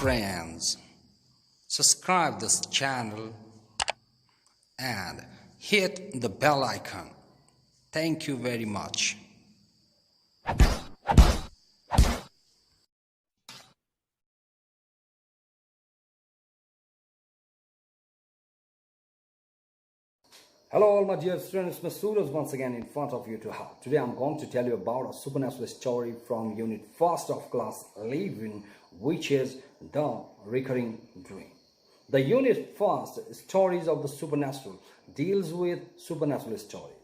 friends, subscribe this channel and hit the bell icon. Thank you very much. Hello all my dear students, Hseb Suraj once again in front of you to help. Today I'm going to tell you about a supernatural story from Unit 1st of class 11, which is The Recurring Dream. The Unit 1st, Stories of the Supernatural, deals with supernatural stories.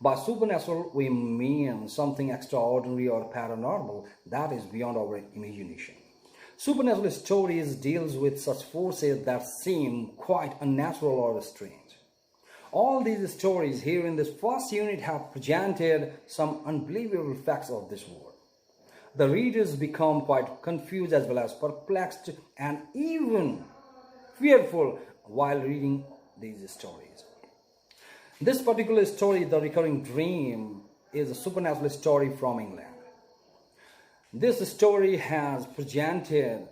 By supernatural, we mean something extraordinary or paranormal that is beyond our imagination. Supernatural stories deals with such forces that seem quite unnatural or strange. All these stories here in this first unit have presented some unbelievable facts of this world. The readers become quite confused as well as perplexed and even fearful while reading these stories. This particular story, The Recurring Dream, is a supernatural story from England. This story has presented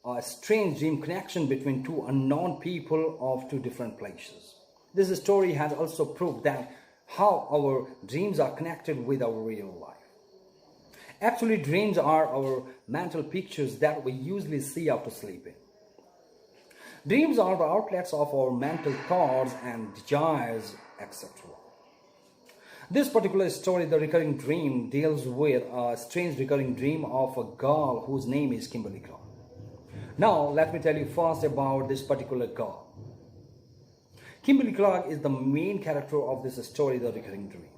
a strange dream connection between two unknown people of two different places. This story has also proved that how our dreams are connected with our real life. Actually, dreams are our mental pictures that we usually see after sleeping. Dreams are the outlets of our mental thoughts and desires, etc. This particular story, The Recurring Dream, deals with a strange recurring dream of a girl whose name is Kimberly Clark. Now, let me tell you first about this particular girl. Kimberly Clark is the main character of this story, The Recurring Dream.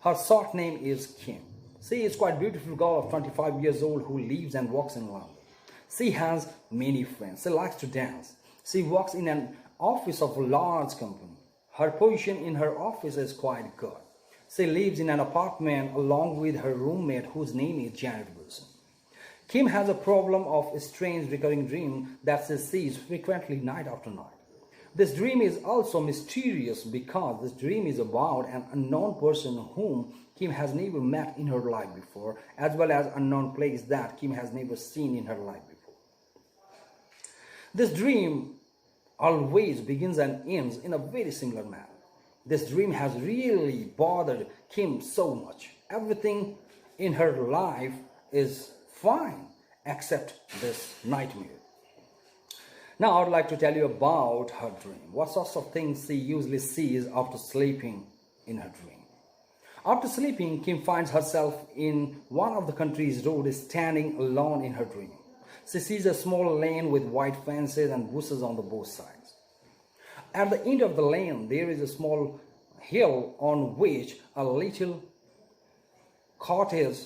Her short name is Kim. She is quite a beautiful girl of 25 years old who lives and works in London. She has many friends. She likes to dance. She works in an office of a large company. Her position in her office is quite good. She lives in an apartment along with her roommate whose name is Janet Wilson. Kim has a problem of a strange recurring dream that she sees frequently night after night. This dream is also mysterious because this dream is about an unknown person whom Kim has never met in her life before, as well as unknown place that Kim has never seen in her life before. This dream always begins and ends in a very similar manner. This dream has really bothered Kim so much. Everything in her life is fine except this nightmare. Now I would like to tell you about her dream. What sorts of things she usually sees after sleeping in her dream. After sleeping, Kim finds herself in one of the country's roads standing alone in her dream. She sees a small lane with white fences and bushes on the both sides. At the end of the lane, there is a small hill on which a little cottage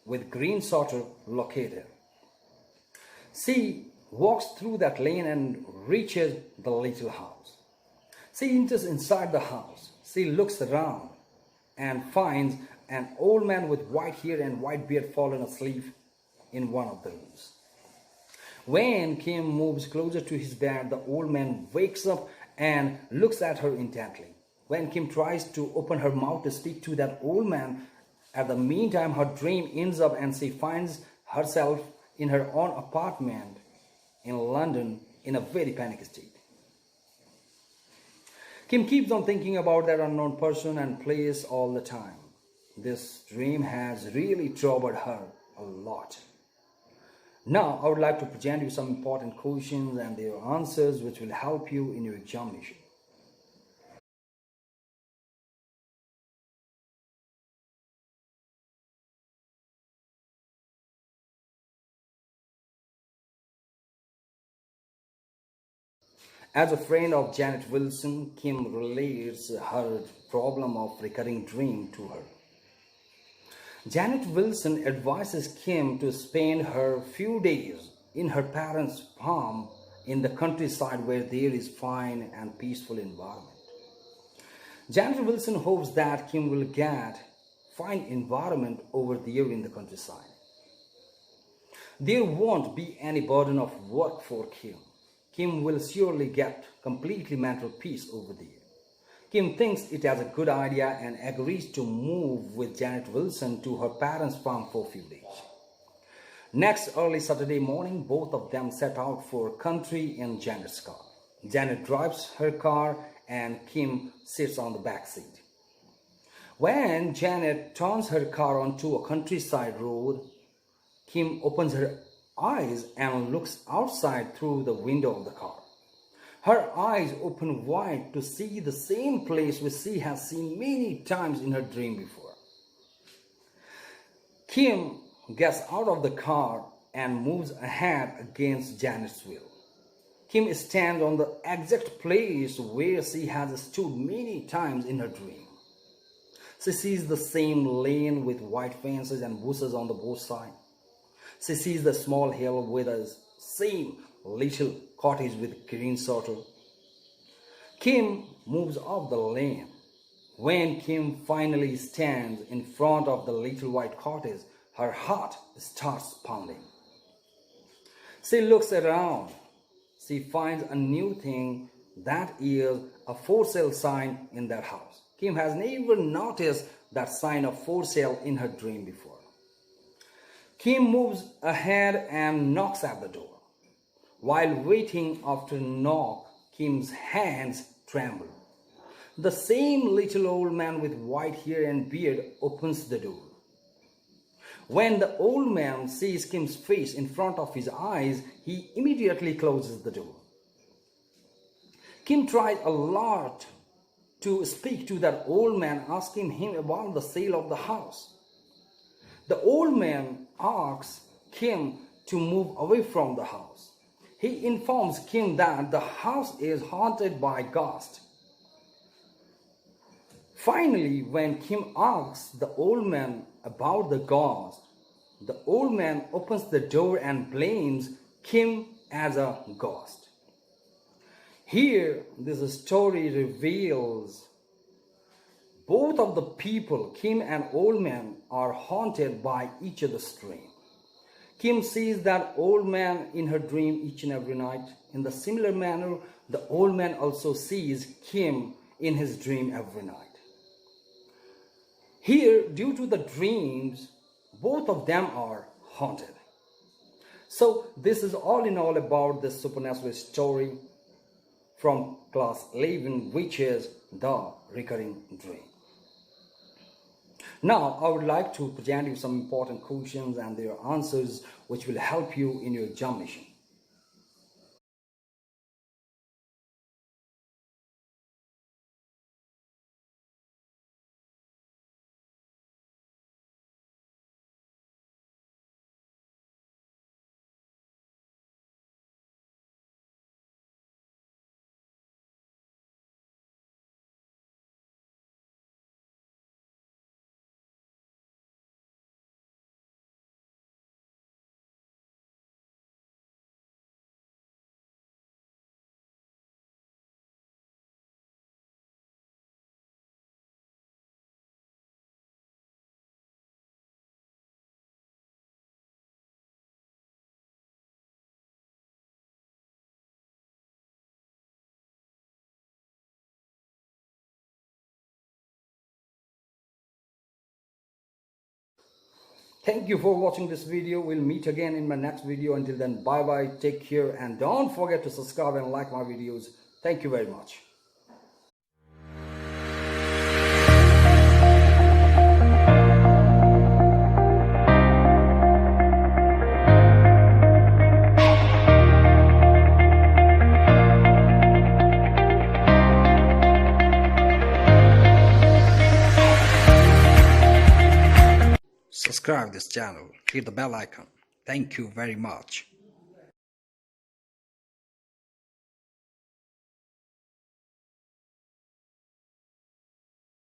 with green shutter located. She walks through that lane and reaches the little house. She enters inside the house. She looks around and finds an old man with white hair and white beard fallen asleep in one of the rooms. When Kim moves closer to his bed, the old man wakes up and looks at her intently. When Kim tries to open her mouth to speak to that old man, at the meantime her dream ends up and she finds herself in her own apartment in London in a very panic state. Kim keeps on thinking about that unknown person and place all the time. This dream has really troubled her a lot. Now I would like to present you some important questions and their answers which will help you in your examination. As a friend of Janet Wilson, Kim relates her problem of recurring dream to her. Janet Wilson advises Kim to spend her few days in her parents' farm in the countryside where there is fine and peaceful environment. Janet Wilson hopes that Kim will get fine environment over there in the countryside. There won't be any burden of work for Kim. Kim will surely get completely mental peace over there. Kim thinks it as a good idea and agrees to move with Janet Wilson to her parents' farm for a few days. Next early Saturday morning, both of them set out for country in Janet's car. Janet drives her car and Kim sits on the back seat. When Janet turns her car onto a countryside road, Kim opens her eyes and looks outside through the window of the car. Her eyes open wide to see the same place which she has seen many times in her dream before. Kim gets out of the car and moves ahead against Janet's will. Kim stands on the exact place where she has stood many times in her dream. She sees the same lane with white fences and bushes on the both sides. She sees the small hill with the same little cottage with green shutter. Kim moves up the lane. When Kim finally stands in front of the little white cottage, her heart starts pounding. She looks around. She finds a new thing, that is a for sale sign in that house. Kim has never noticed that sign of for sale in her dream before. Kim moves ahead and knocks at the door. While waiting after knock, Kim's hands tremble. The same little old man with white hair and beard opens the door. When the old man sees Kim's face in front of his eyes, he immediately closes the door. Kim tries a lot to speak to that old man, asking him about the sale of the house. The old man asks Kim to move away from the house. He informs Kim that the house is haunted by ghosts. Finally, when Kim asks the old man about the ghost, the old man opens the door and blames Kim as a ghost. Here, this story reveals both of the people, Kim and old man, are haunted by each other's dream. Kim sees that old man in her dream each and every night. In the similar manner, the old man also sees Kim in his dream every night. Here, due to the dreams, both of them are haunted. So this is all in all about this supernatural story from class 11, which is the recurring dream. Now, I would like to present you some important questions and their answers which will help you in your examination. Thank you for watching this video. We'll meet again in my next video. Until then, bye bye, take care, and don't forget to subscribe and like my videos. Thank you very much. Subscribe this channel, hit the bell icon. Thank you very much.